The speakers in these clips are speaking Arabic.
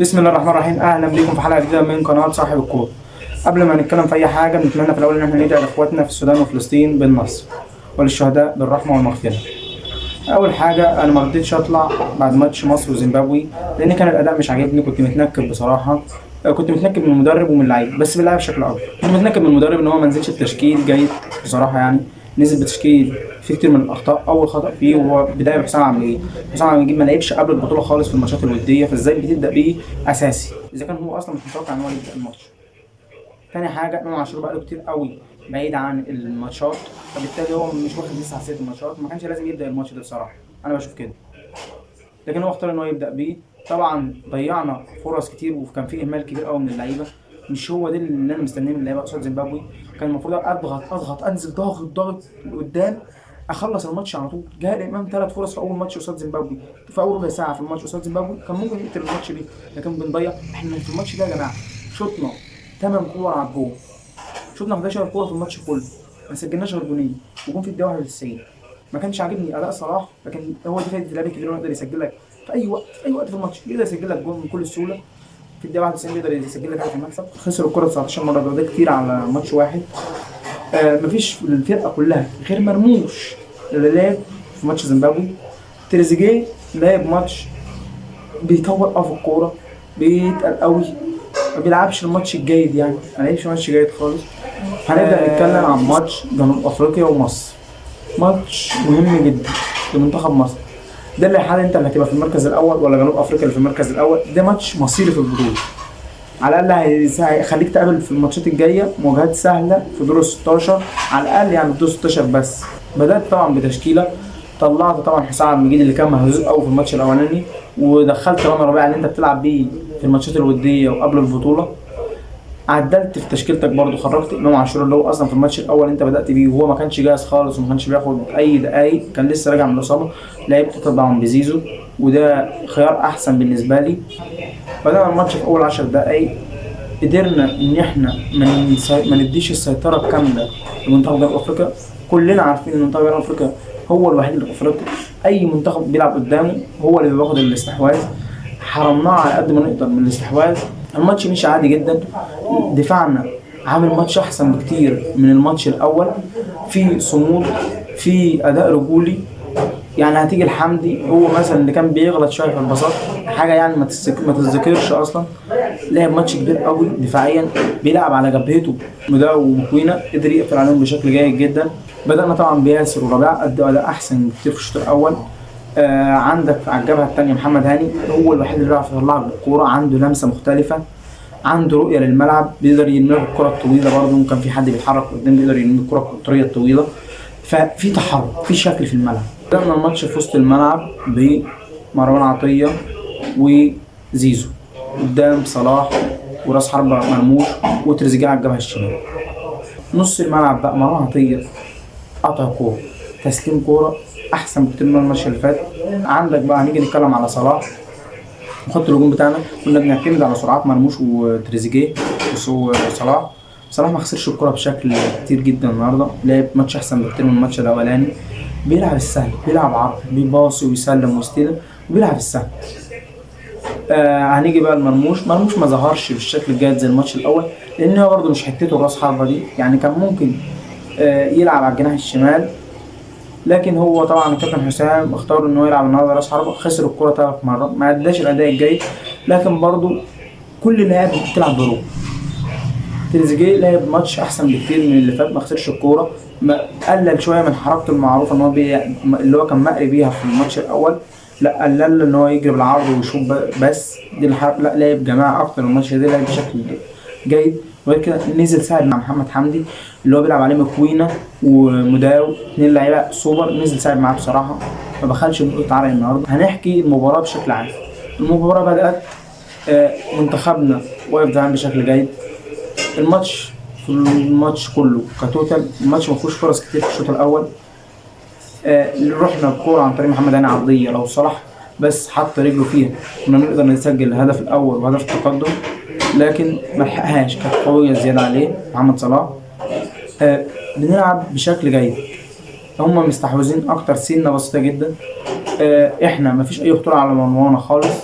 بسم الله الرحمن الرحيم. اهلا بكم في حلقه جديده من قناه صاحب الكوره. قبل ما نتكلم في اي حاجه بنتمنى في الاول ان احنا ندعي لاخواتنا في السودان وفلسطين بالنصر وللشهداء بالرحمه والمغفره. اول حاجه انا ما رضيتش اطلع بعد ماتش مصر وزيمبابوي لان كان الاداء مش عاجبني، كنت متنكد بصراحه. كنت متنكد من المدرب ومن اللعيبه، بس باللعيبه بشكل اكبر. كنت متنكد من المدرب ان هو ما نزلش بتشكيل جيد بصراحه، يعني نزل بتشكيل فيه كتير من الاخطاء. اول خطا فيه هو بدايه بحسام عبد المجيد. حسام عبد المجيد ما لعبش قبل البطوله خالص في الماتشات الوديه، فازاي بتبدا بيه اساسي اذا كان هو اصلا مش متوقع ان هو يبدا الماتش. تاني حاجه امام عاشور بقاله كتير قوي بعيد عن الماتشات، فبالتالي هو مش واخد لسه حساسيه الماتشات، ما كانش لازم يبدا الماتش ده بصراحه، انا بشوف كده. لكن هو اختار ان هو يبدا بيه. طبعا ضيعنا فرص كتير وكان في اهمال كبير قوي من اللعيبه، مش هو ده اللي انا مستنيه من اللعيبه قصاد زيمبابوي. كان المفروض اضغط انزل ضاغط لقدام، اخلص الماتش على طول. جاء الامام ثلاث فرص في اول ماتش قصاد زيمبابوي، في اول ربع ساعه في الماتش قصاد زيمبابوي، كان ممكن يقتل الماتش دي، لكن بنضيع. احنا في الماتش ده يا جماعه شوطنا 8 كور على الجول، شوطنا 11 كوره في الماتش كله، ما سجلناش غير جونين وجون في الدقيقه 91. ما كانش عاجبني اداء صلاح، لكن هو دي فايده اللعيبه الكبير، يقدر يسجل لك في اي وقت، في اي وقت في الماتش يقدر يسجل لك جون بكل سهوله. في الدقيقه 91 يقدر يسجل لك هدف المكسب. خسر الكره 19 مره، ده كتير على ماتش واحد. مفيش في الفرقه كلها غير مرموش اللي لعب في ماتش زيمبابوي. تريزيجيه لعب ماتش بيطور في الكوره، بيتقل قوي، ما بيلعبش الماتش الجيد، يعني ما لعبش ماتش جيد خالص. هنبدا نتكلم عن ماتش جنوب افريقيا ومصر، ماتش مهم جدا لمنتخب مصر. ده اللي حال انت اللي هتبقى في المركز الاول ولا جنوب افريقيا اللي في المركز الاول. ده ماتش مصيري في البطوله، على الاقل هيخليك تقابل في الماتشات الجايه مواجهات سهله في دور ال 16 على الاقل، يعني في دور 16 بس. بدات طبعا بتشكيله، طلعت طبعا حسام عبد المجيد اللي كان مهزوز قوي في الماتش الاولاني، ودخلت رامي ربيعه اللي انت بتلعب بيه في الماتشات الوديه وقبل البطوله. عدلت في تشكيلتك برضو، خرجت امام عاشور اللي هو اصلا في الماتش الاول انت بدات بيه وهو ما كانش جاهز خالص وما كانش بياخد اي دقايق، كان لسه راجع من الاصابه. لعبت طبعا بزيزو وده خيار احسن بالنسبه لي. بدأنا الماتش في اول 10 دقايق قدرنا ان احنا ما نديش السيطره الكامله لمنتخب جنوب افريقيا. كلنا عارفين ان منتخب جنوب افريقيا هو الوحيد اللي في افريقيا اي منتخب بيلعب قدامه هو اللي بياخد الاستحواذ. حرمناه على قد ما نقدر من الاستحواذ. الماتش مش عادي جدا، دفاعنا عامل ماتش احسن بكتير من الماتش الاول، في صمود، في اداء رجولي. يعني هتيجي الحمدي هو مثلا اللي كان بيغلط شويه في البساط، حاجه يعني ما تتذكرش اصلا. لعب ماتش كبير قوي دفاعيا، بيلعب على جبهته مداو ومكوينه، قدر يقفل عليهم بشكل جيد جدا. بدانا طبعا بياسر وربيعه ادوا اداء احسن كتير في الشوط الاول. عندك على الجبهه الثانيه محمد هاني، هو الوحيد اللي بيعرف يطلع بالكوره، عنده لمسه مختلفه، عنده رؤيه للملعب، بيقدر يرمي الكره الطويله. برضه كان في حد بيتحرك قدام بيقدر يرمي الكره القطريه الطويله، ففي تحرك، في شكل في الملعب. بدأنا الماتش في وسط الملعب بمروان عطيه وزيزو، قدام صلاح وراس حربة مرموش وتريزيجيه على الجبهه الشمال. نص الملعب بقى مروان عطيه قطع كوره، تسليم كوره احسن بكتير من الماتش اللي فات. عندك بقى هنيجي نتكلم على صلاح. خط الهجوم بتاعنا كنا بنعتمد على سرعات مرموش وتريزيجيه وصلاح. صلاح ما خسرش الكرة بشكل كتير جدا النهارده، لعب ماتش احسن بكتير من الماتش الاولاني. بيلعب السهل، بيلعب عرض، بيباصي ويسلم ويستلم وبيلعب السهل. هنيجي بقى المرموش. مرموش ما ظهرش بالشكل الجيد زي الماتش الاول لان هو برده مش حتته الراس حربه دي، يعني كان ممكن يلعب على الجناح الشمال، لكن هو طبعا الكابتن حسام اختار ان هو يلعب النهارده راس حربه. خسر الكرة 3 مرات، ما اداش الاداء الجيد، لكن برضه كل لاعب بتلعب بروح. تريزيجيه لعب ماتش احسن بكتير من اللي فات، ما خسرش الكوره، قلل شويه من حركته المعروفه ان هو اللي هو كان مقري بيها في الماتش الاول. لا قلل ان هو يجري بالعرض ويشوط بس دي الحركه. لا لعب جماعه اكتر من الماتش ده، لعب بشكل جيد. وغير كده نزل ساعد مع محمد حمدي اللي هو بيلعب عليه مكوينه ومداو، اثنين لعيبه سوبر، نزل ساعد معاه بصراحه، ما بخلش نقطه عرق النهارده. هنحكي المباراه بشكل عام. المباراه بدات منتخبنا واقف دفاعيا بشكل جيد. الماتش كله كتوتال الماتش ما فيهوش فرص كتير في الشوط الاول. رحنا بكوره عن طريق محمد هاني عرضيه، لو صلاح بس حط رجله فيها كنا نقدر نسجل الهدف الاول وهدف التقدم، لكن ما لحقهاش، كانت قويه زياده عليه محمد صلاح. بنلعب بشكل جيد، هم مستحوذين اكتر سنه بسيطه جدا. احنا ما فيش اي خطوره على مرمانا خالص.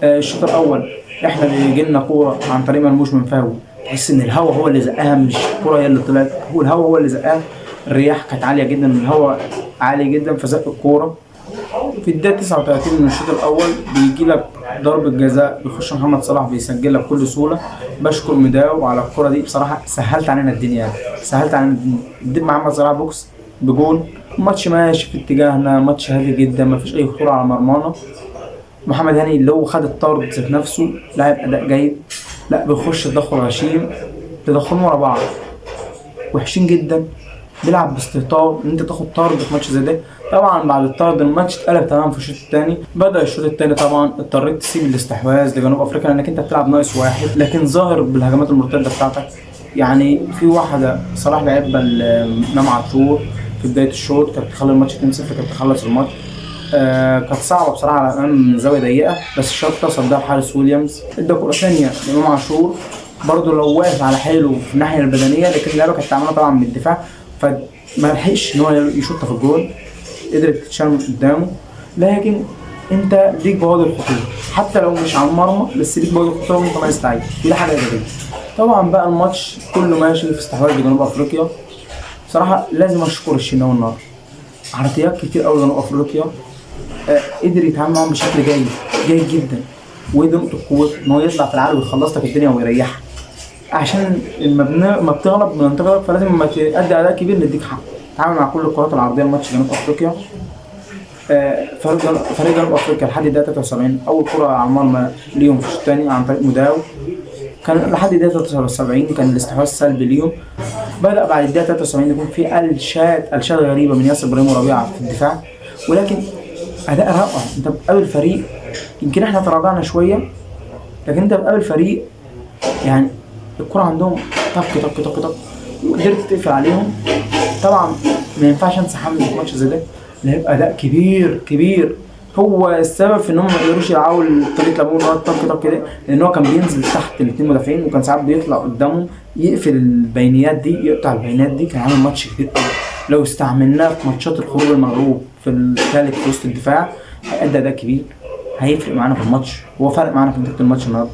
الشوط الاول احنا اللي جينا كوره عن طريق مرموش من فاول، تحس ان الهوا هو اللي زقها مش الكوره هي اللي طلعت، هو الهوا هو اللي زقها. الرياح كانت عاليه جدا، الهوا عالي جدا فزق الكوره. في الدقيقه 39 من الشوط الاول بيجي لك ضربه جزاء، بيخش محمد صلاح بيسجلها بكل سهوله. بشكر مداو على الكوره دي، بصراحه سهلت علينا الدنيا، سهلت علينا الدنيا. اديت محمد صلاح بوكس بجول، الماتش ماشي في اتجاهنا، ماتش هادي جدا، مفيش اي خطوره على مرمانا. محمد هاني اللي هو خد الطرد ذات نفسه لاعب اداء جيد، لا بيخش تدخل غشيم، تدخلهم ورا بعض وحشين جدا. بيلعب باستهتار ان انت تاخد طرد في ماتش زي ده. طبعا بعد الطرد الماتش اتقلب تمام. في الشوط الثاني بدا الشوط الثاني طبعا اضطريت تسيب الاستحواذ لجنوب افريقيا لانك انت بتلعب ناقص واحد، لكن ظاهر بالهجمات المرتده بتاعتك. يعني في واحده صلاح لعبها لامام عاشور في بدايه الشوط كانت تخلي الماتش 2-0، كانت تخلص الماتش. كانت صعبه بصراحه على امام زاويه ضيقه، بس الشوطه صدها الحارس ويليامز. ادى كره ثانيه لامام عاشور برضه لو واقف على حيله في الناحيه البدنيه، لكن اللعبه كانت تعملها طبعا من الدفاع فما لحقش ان هو يشوطها في الجول، قدرت تتشال قدامه. لكن انت ليك بوادر الخطوره حتى لو مش على المرمى، بس ليك بوادر الخطوره وانت ما يستعيد، ودي حاجه ايجابيه. طبعا بقى الماتش كله ماشي في استحواذ جنوب افريقيا. بصراحه لازم اشكر الشناوي النهارده، عرضيات كتير قوي جنوب افريقيا قدر يتعامل معاهم بشكل جيد جدا، ودي نقطه قوته ان هو يطلع في العالم ويخلص لك الدنيا ويريحك. عشان ما بتغلب من منطقتك فلازم لما تأدي اداء كبير نديك حق. تعامل مع كل الكرات العرضيه الماتش جنوب افريقيا. فريق جنوب افريقيا لحد الدقيقه 73 اول كره على المرمى ليهم في الشوط الثاني عن طريق مداو، كان لحد الدقيقه 73 كان الاستحواذ سلبي ليهم. بدا بعد الدقيقه 73 يكون في الشات غريبه من ياسر ابراهيم وربيعه في الدفاع، ولكن اداء رائع. انت بتقابل فريق يمكن احنا تراجعنا شويه، لكن انت بتقابل فريق يعني الكرة عندهم طق طق طق طق وقدرت تقفل عليهم. طبعا ما ينفعش انسى حمد في ماتش زي ده اللي هيبقى اداء كبير هو السبب في ان هم ما قدروش يلعبوا طريقه لعبهم اللي هو الطق طق ده، لان هو كان بينزل تحت الاثنين مدافعين وكان ساعات بيطلع قدامهم يقفل البينيات دي، يقطع البينات دي. كان عامل ماتش كبير قوي، لو استعملناه في ماتشات الخروج المغلوب في الثالث في وسط الدفاع هيأدي اداء كبير، هيفرق معانا في الماتش. هو فرق معانا في نتيجه الماتش النهارده.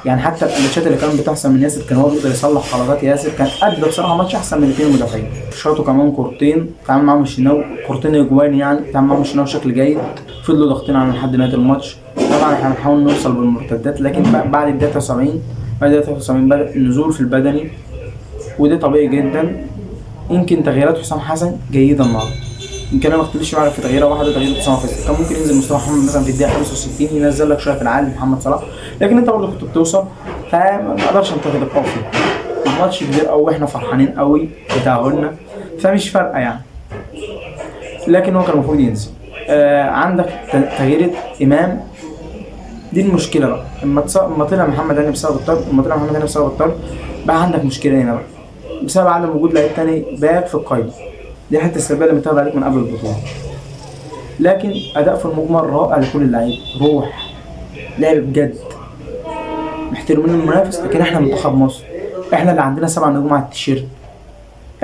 يعني حتى الجلتشات اللي كانت بتحصل من ياسر كان هو بيقدر يصلح غلطات ياسر، كان ادى بصراحه ماتش احسن من الاثنين المدافعين. شاطوا كمان كورتين تعامل معاهم الشناوي، كورتين اجوان يعني تعامل معاهم الشناوي بشكل جيد، فضلوا ضاغطين على لحد نهايه الماتش. طبعا احنا هنحاول نوصل بالمرتدات، لكن بعد الدقيقه 73 بدا النزول في البدني وده طبيعي جدا. يمكن تغييرات حسام حسن جيده النهارده، يمكن انا ما اختلفش معاه في تغييره واحده، تغيير حسام حسن كان ممكن ينزل مصطفى محمد مثلا في الدقيقه 65 ينزل لك شويه في العالي محمد صلاح، لكن انت برضه كنت بتوصل فما اقدرش انتقد القوي فيه. الماتش كبير قوي واحنا فرحانين قوي بتاهلنا فمش فارقه يعني، لكن هو كان المفروض ينزل. عندك تغيير امام، دي المشكله بقى. اما طلع محمد هاني بسبب الطرد، بقى عندك مشكله هنا بقى بسبب عدم وجود لعيب تاني باك في القايمه. دي حته السلبيه اللي متعود عليك من قبل البطوله، لكن اداء في المجمل رائع لكل اللعيبه، روح لعب بجد، محترمين المنافس. لكن احنا منتخب مصر، احنا اللي عندنا 7 نجوم على التيشيرت،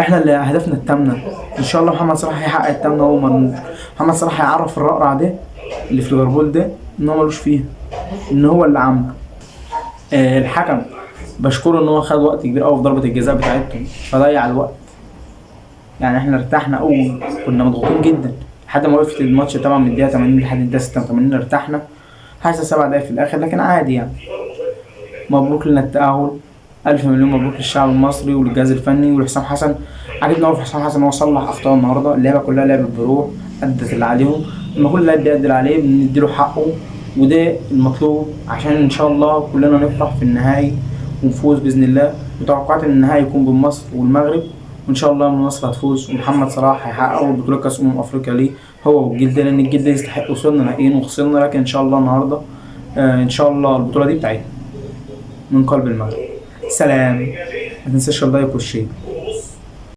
احنا اللي هدفنا التامنه. ان شاء الله محمد صلاح هيحقق التامنه هو مرموش. محمد صلاح هيعرف الرقرع ده اللي في ليفربول ده ان هو ملوش فيها، ان هو اللي عامله. الحكم بشكره ان هو خد وقت كبير قوي في ضربه الجزاء بتاعتهم فضيع الوقت. يعني احنا ارتحنا قوي، كنا مضغوطين جدا لحد ما وقفت الماتش طبعا من الدقيقه 80 لحد الدقيقه 86 ارتحنا، حاسس 7 دقايق في الاخر لكن عادي يعني. مبروك لنا التأهل، ألف مليون مبروك للشعب المصري وللجهاز الفني ولحسام حسن. عجبني قوي في حسام حسن ان هو صلح اخطاء النهارده، اللعبه كلها لعبت بروح، ادت اللي عليهم. لما كل لاعب بيأدي اللي عليه بنديله حقه، وده المطلوب عشان ان شاء الله كلنا نفرح في النهائي ونفوز باذن الله. وتوقعات ان النهائي يكون بين مصر والمغرب، وان شاء الله مصر هتفوز ومحمد صلاح هيحقق اول بطوله كاس افريقيا ليه هو والجيل ده، لان الجيل ده يستحق. وصلنا نهائيين وخسرنا، لكن ان شاء الله النهارده ان شاء الله البطوله دي بتاعتنا من قلب المغرب. سلام، ما تنساش اللايك والشير.